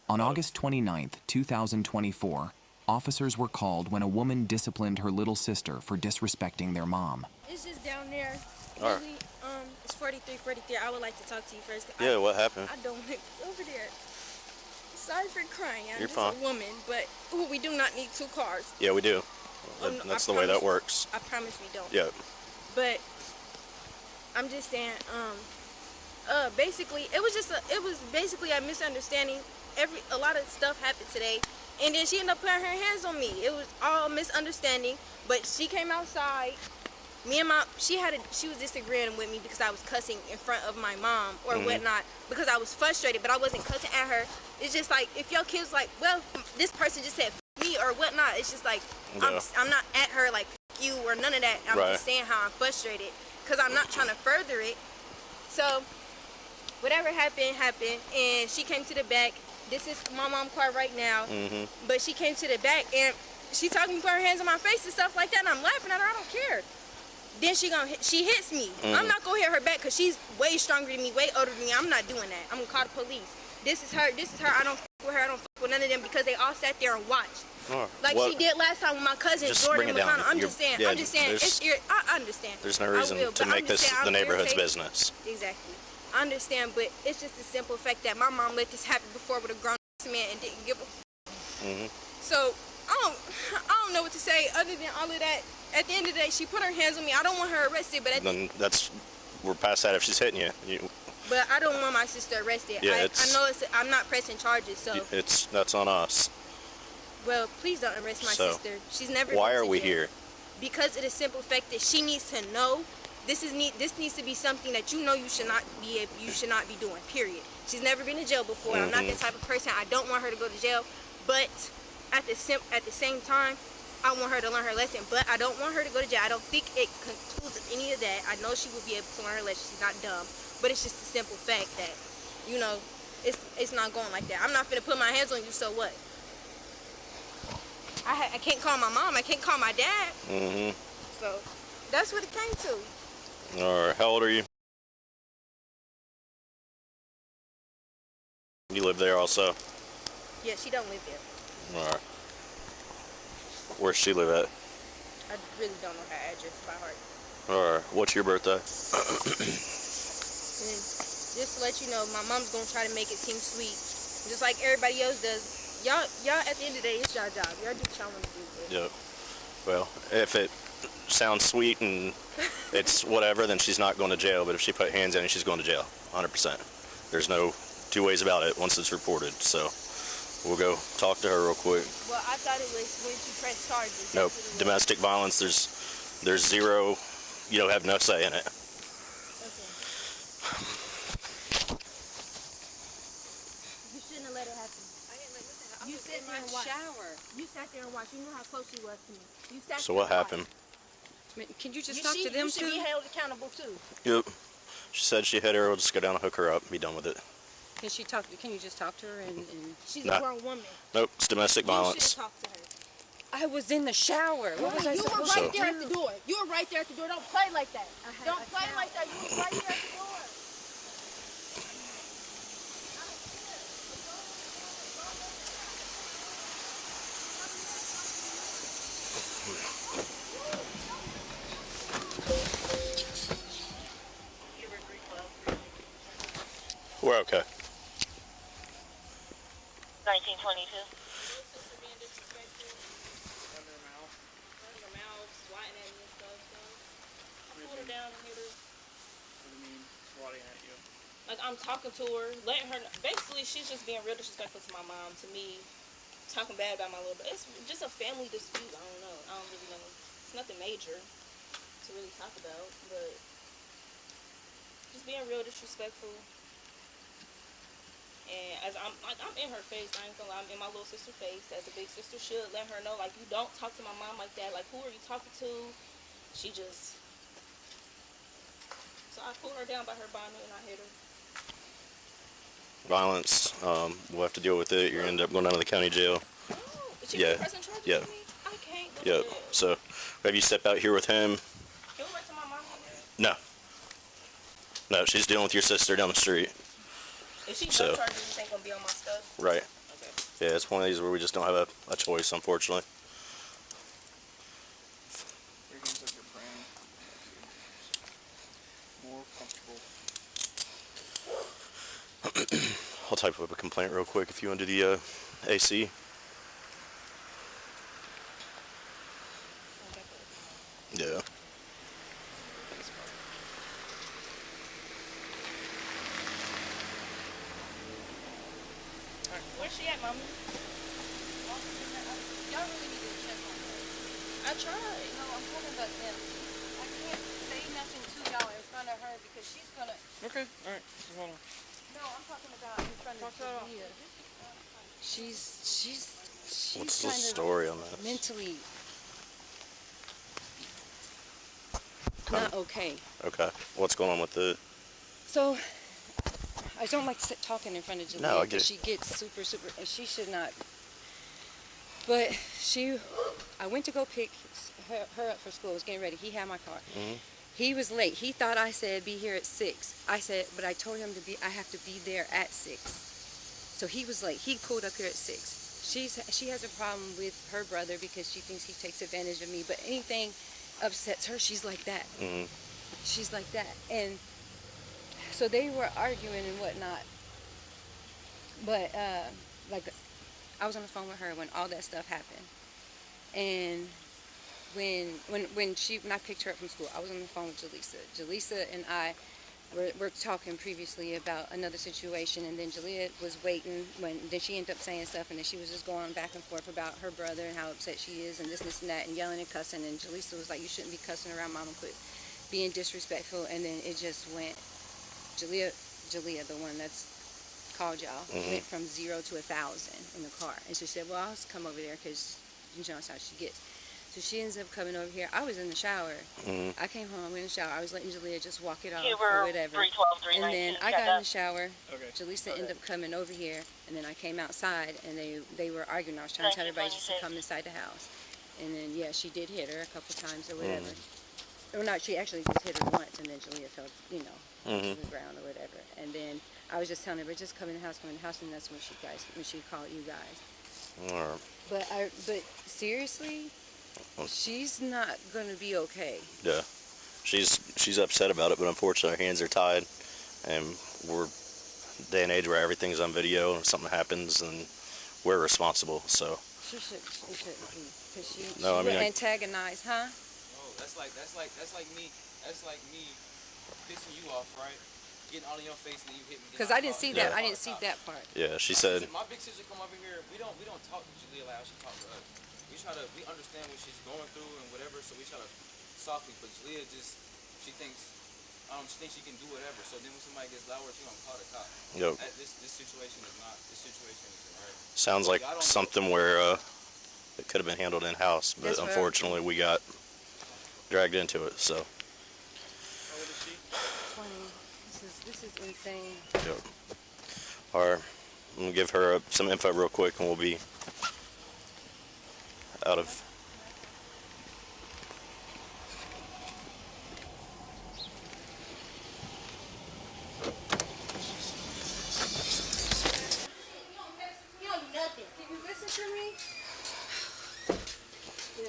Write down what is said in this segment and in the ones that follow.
On August 29, 2024, officers were called when a woman disciplined her little sister for disrespecting their mom. It's just down there. All right. Really, it's 43. I would like to talk to you first. Yeah, what happened? I don't want to go over there. Sorry for crying. I'm You're just fine. a woman, but we do not need two cars. Yeah, we do. Oh, no, That's the way that works. I promise we don't. Yeah. But I'm just saying, basically, it was basically a misunderstanding. A lot of stuff happened today, and then she ended up putting her hands on me. It was all misunderstanding. But she came outside. She was disagreeing with me because I was cussing in front of my mom or whatnot, because I was frustrated, but I wasn't cussing at her. It's just like, if your kid's like, well, this person just said F me or whatnot, it's just like, yeah. I'm not at her like F you or none of that. I'm just saying how I'm frustrated, because I'm not trying to further it. So whatever happened, and she came to the back. This is my mom's car right now, but she came to the back and she talking to me, put her hands on my face and stuff like that, and I'm laughing at her. I don't care. Then she hits me. I'm not gonna hit her back because she's way stronger than me, way older than me. I'm not doing that. I'm gonna call the police. This is her. I don't f with her. I don't f with none of them, because they all sat there and watched. Like she did last time with my cousin Jordan McConnell. I'm just saying. I understand. There's no reason to make this the neighborhood's business. Exactly. I understand, but it's just the simple fact that my mom let this happen before with a grown man and didn't give a f. So I don't know what to say other than all of that. At the end of the day, she put her hands on me. I don't want her arrested, but then we're past that if she's hitting you. But I don't want my sister arrested. Yeah, I know I'm not pressing charges, so that's on us. Well, please don't arrest my sister. She's never. Why are we here? Because of the simple fact that she needs to know this needs to be something that you should not be doing. Period. She's never been to jail before. I'm not that type of person. I don't want her to go to jail, but at the same time, I want her to learn her lesson. But I don't want her to go to jail. I don't think it concludes with any of that. I know she will be able to learn her lesson. She's not dumb, but it's just a simple fact that it's not going like that. I'm not finna put my hands on you. So what? I can't call my mom. I can't call my dad. So that's what it came to. All right. How old are you? You live there also? Yeah, she don't live there. All right. Where's she live at? I really don't know her address by heart. All right. What's your birthday? Just to let you know, my mom's gonna try to make it seem sweet, just like everybody else does. Y'all at the end of the day, it's y'all job. Y'all do what y'all want to do. Yeah. Well, if it sounds sweet and it's whatever, then she's not going to jail. But if she put hands on you, she's going to jail, 100%. There's no two ways about it once it's reported. So we'll go talk to her real quick. Well, I thought it was when she pressed charges. Nope. Domestic violence. There's zero. You don't have no say in it. Okay. You shouldn't have let it happen. I didn't let it happen. You sat there and watched. Shower. You sat there and watched. You knew how close she was to me. You sat So there what and happened? Can you just talk to them too? You should be held accountable too. Yep. She said she hit her. We'll just go down and hook her up and be done with it. Can you just talk to her and She's a grown woman. Nope. It's domestic violence. You should talk to her. I was in the shower. What was I You were supposed right to there do? at the door. You were right there at the door. Don't play like that. Don't play like that. You were right there at the door. We're okay. 1922. Like, I'm talking to her, letting her know. Basically, she's just being real disrespectful to my mom, to me, talking bad about my little brother. It's just a family dispute. I don't know. I don't really know. It's nothing major to really talk about, but just being real disrespectful. And as I'm in her face, I ain't gonna lie, I'm in my little sister's face, as a big sister should, let her know, like, you don't talk to my mom like that. Like, who are you talking to? She just... So I pulled her down by her bonnet and I hit her. Violence. We'll have to deal with it. You end up going down to the county jail. Oh, is she pressing charges Yeah. with me? I can't go to jail. So have you stepped out here with him? Can we wait till my mom gets here? No. No, she's dealing with your sister down the street. If she So- charges, this ain't gonna be on my stuff. Right. Okay. Yeah, it's one of these where we just don't have a choice, unfortunately. Your hands like you're praying. More comfortable. I'll type up a complaint real quick if you want to do the AC. Yeah. Where's she at, Mama? Y'all really need to check on her. I tried. No, I'm talking about them. I can't say nothing to y'all in front of her because she's gonna. Okay, alright, hold on. No, I'm talking about in front of Julia. She's What's the kind of story on that? mentally not okay. Okay. What's going on with it? So I don't like talking in front of Julia No, I get because it. she gets super, and she should not. But I went to go pick her up for school. I was getting ready. He had my car. Mm-hmm. He was late. He thought I said be here at 6. I said, but I told him I have to be there at 6. So he was late. He pulled up here at 6. She has a problem with her brother because she thinks he takes advantage of me. But anything upsets her, she's like that. Mm-hmm. She's like that. And so they were arguing and whatnot. But like I was on the phone with her when all that stuff happened. And when I picked her up from school, I was on the phone with Jaleesa. Jaleesa and I were talking previously about another situation, and then Jalea was waiting then she ended up saying stuff, and then she was just going back and forth about her brother and how upset she is and this and that and yelling and cussing, and Jaleesa was like, you shouldn't be cussing around Mama, quit being disrespectful. And then it just went, Jalea, the one that's called y'all, went from 0 to 1,000 in the car. And she said, well, I'll just come over there because you know that's how she gets. So she ends up coming over here. I was in the shower. Mm-hmm. I came home, went in the shower. I was letting Jalea just walk it off Huber, or whatever. 312, And then I got in the shower. Okay. Jaleesa ended up coming over here, and then I came outside, and they were arguing. I was trying to tell everybody just to come inside the house. And then, yeah, she did hit her a couple times or whatever. Or not, she actually just hit her once, and then Jalea fell, to the ground or whatever. And then I was just telling her, just come in the house, and that's when she called you guys. All right. But seriously, she's not gonna be okay. Yeah. She's upset about it, but unfortunately her hands are tied, and we're day and age where everything's on video, and if something happens, then we're responsible. So. She shouldn't be, because she No, I mean, would antagonize, huh? Oh, that's like me pissing you off, right? Getting all in your face and then you hit me. Because I didn't see that. I didn't see that part. Yeah, she said. My big sister come over here. We don't talk to Jalea like how she talk to us. We understand what she's going through and whatever, so we try to softly. But Jalea she thinks she can do whatever. So then when somebody gets louder, she gonna call the cops. Yep. This situation isn't right. Sounds like something where it could have been handled in house, but That's right. unfortunately we got dragged into it. So. 20. This is insane. Yep. All right. I'm gonna give her some info real quick, and we'll be out of. You don't do nothing. Can you listen to me?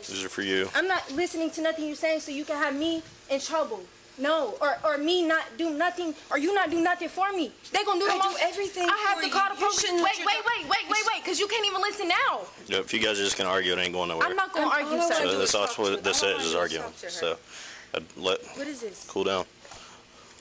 These are for you. I'm not listening to nothing you're saying so you can have me in trouble. No, or me not do nothing, or you not do nothing for me. They gonna do the I most. do everything I have for to you. call the You police. shouldn't let Wait, because you can't even listen now. Yep, if you guys are just gonna argue, it ain't going nowhere. I'm not gonna argue, all I sir. wanna So do that's talk to what her. this All I is wanna do arguing. talk to her. So, I'd What is this? cool down.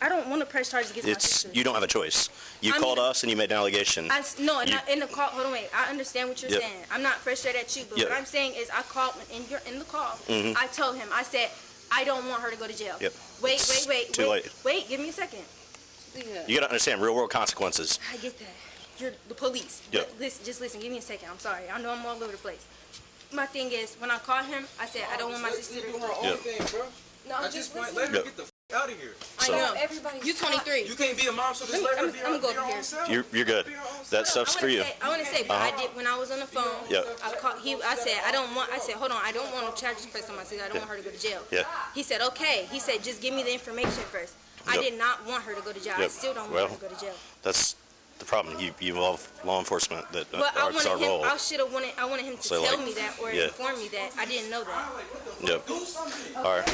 I don't want to press charges against my It's sister. you don't have a choice. You I called mean- us and you made an allegation. No, You- in the call. Hold on, wait. I understand what you're Yep. saying. I'm not frustrated at you, but Yep. what I'm saying is, I called in the call. I told him. I said I don't want her to go to jail. Yep. Wait. Too late. Wait, give me a second. Yeah. You gotta understand real world consequences. I get that. You're the police. Yep. But just listen. Give me a second. I'm sorry. I know I'm all over the place. My thing is, when I called him, I said I don't want my sister to do her go. own Yep. thing, bro. No, I'm At this just point, listening. let her Yep. get the out of here. I So- know. Everybody's You 23. You can't be a mom, so just let her be I'm her gonna go over own here. self. You're good. Be her own That self. stuff's for you. I want to say, but I did when I was on the phone. Yep. I called. I said I don't want. I said, hold on. I don't want to charge this person on my sister. I don't want her to go to jail. Yeah. He said, okay. He said, just give me the information first. I Yep. did not want her to go to jail. I Yep. still don't Well, want her to go to jail. That's the problem. You involve law enforcement. That But I it's our wanted him. role. I wanted him to So, tell like, me that or yeah. inform me that. I didn't know that. Yep. All right.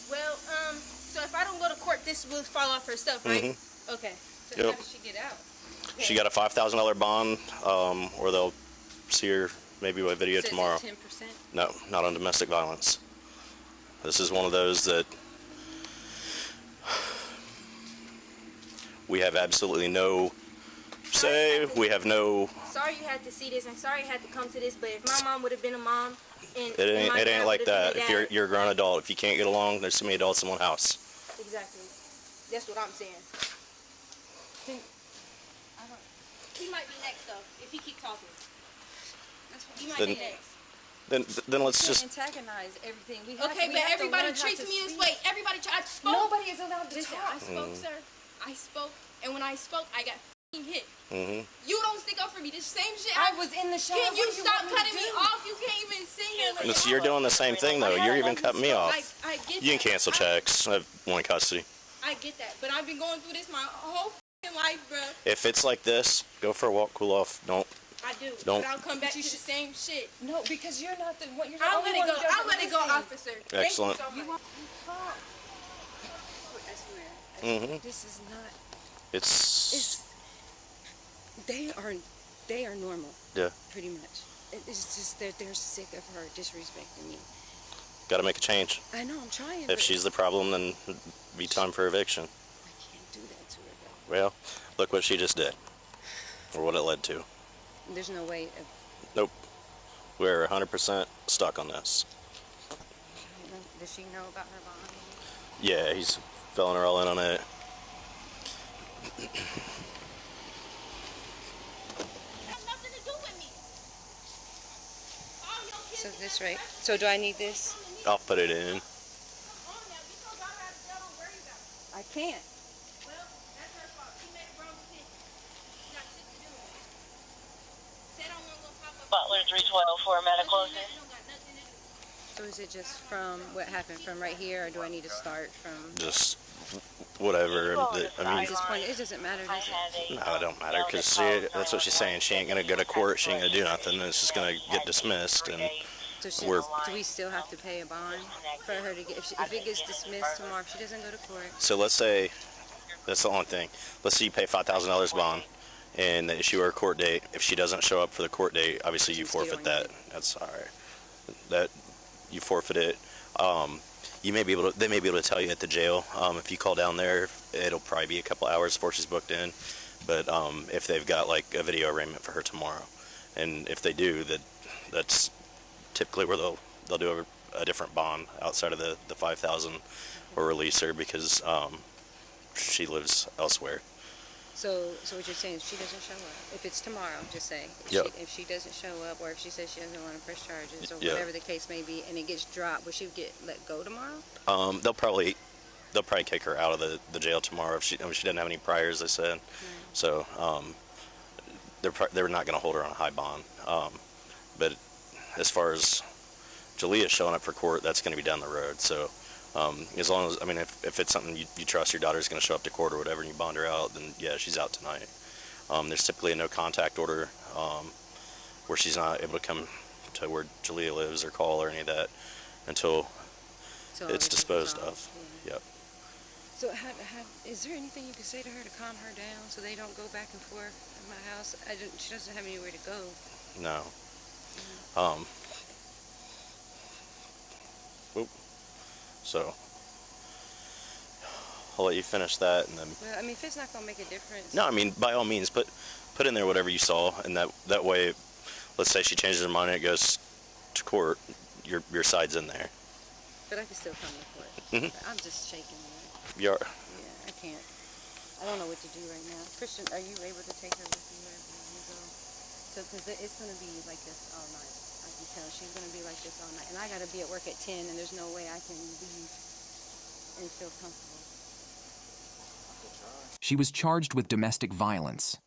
Well, so if I don't go to court, this will fall off her stuff, right? Okay. So Yep. how does she get out? She got a $5,000 bond, or they'll see her maybe by video tomorrow. 10%? No, not on domestic violence. This is one of those that we have absolutely no say. We have no. Sorry you had to see this, and sorry you had to come to this. But if my mom would have been a mom, and It ain't like that. If you're a grown adult, if you can't get along, there's too many adults in one house. Exactly. That's what I'm saying. He might be next though, if he keep talking. He might be next. Then let's just. Antagonize everything. Okay, but everybody treats me this way. Everybody I spoke. Nobody is allowed to Listen, talk. I spoke, sir. I spoke, and when I spoke, I got hit. Mhm. You don't stick up for me. The same shit. I was in the shower. Can you What do you stop want me cutting to me do? off? You can't even sing here. Like, Listen, you're doing the same thing though. You're even cutting me off. I get You can that. cancel checks. I have one in custody. I get that, but I've been going through this my whole life, bro. If it's like this, go for a walk, cool off. Don't. I do. Don't- But I'll come back to the same shit. No, because you're not the one. You're the I'll only let it one go. who doesn't I'll let it go, listen. officer. Excellent. Thank you so much. Talk. I swear. Mhm. This is not. It's. It's. They are normal. Yeah. Pretty much. It's just that they're sick of her disrespecting me. Got to make a change. I know. I'm trying. If but she's the problem, then it'd be time for eviction. I can't do that to her though. Well, look what she just did, or what it led to. There's no way of. Nope. We're 100% stuck on this. Does she know about her bond? Yeah, he's filling her all in on it. Has nothing to do with me. All your kids So this right. So do I need this? I'll put it in. on now. Because I have to, don't worry about it. I can't. Well, that's her fault. She made a wrong decision. She got shit to do with it. Said I wasn't gonna pop up. Butler 312 for medical Don't assist. got nothing to do. So is it just from what happened from right here, or do I need to start from? Just whatever. I mean, At this point, it doesn't matter, does it? no, it don't matter because that's what she's saying. She ain't gonna go to court. She ain't gonna do nothing. It's just gonna get dismissed. And So We're- do we still have to pay a bond for her to get? If it gets dismissed tomorrow, if she doesn't go to court, so let's say that's the only thing. Let's say you pay $5,000 bond, and they issue her a court date. If she doesn't show up for the court date, obviously you She's still forfeit on that. it. That's all right. That you forfeit it. You may be able to. They may be able to tell you at the jail. If you call down there, it'll probably be a couple hours before she's booked in. But if they've got like a video arraignment for her tomorrow, and if they do, that's typically where they'll do a different bond outside of the 5,000 or release her because she lives elsewhere. so what you're saying is she doesn't show up. If it's tomorrow, just say. Yep. If she doesn't show up, or if she says she doesn't want to press charges, or Yeah. whatever the case may be, and it gets dropped, will she get let go tomorrow? They'll probably kick her out of the jail tomorrow if she doesn't have any priors. They said, so they're not going to hold her on a high bond. But as far as Jalea showing up for court, that's going to be down the road. So as long as if it's something you trust your daughter's going to show up to court or whatever, and you bond her out, then yeah, she's out tonight. There's typically a no contact order where she's not able to come to where Jalea lives or call or any of that until So it's everything's disposed resolved, of. yeah. Yep. So is there anything you can say to her to calm her down so they don't go back and forth in my house? She doesn't have anywhere to go. No. Oop. So I'll let you finish that, and then. Well, I mean, if it's not gonna make a difference. No, I mean by all means, put in there whatever you saw, and that way, let's say she changes her mind and it goes to court, your side's in there. But I can still come to court. Mhm. I'm just shaking. You're. Yeah, I can't. I don't know what to do right now. Christian, are you able to take her with you wherever you go? So, because it's going to be like this all night. I can tell she's going to be like this all night. And I got to be at work at 10, and there's no way I can leave and feel comfortable. She was charged with domestic violence.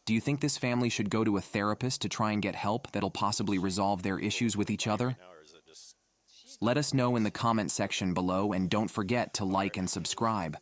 Do you think this family should go to a therapist to try and get help that'll possibly resolve their issues with each other? Or is it just. Let us know in the comment section below, and don't forget to like and subscribe.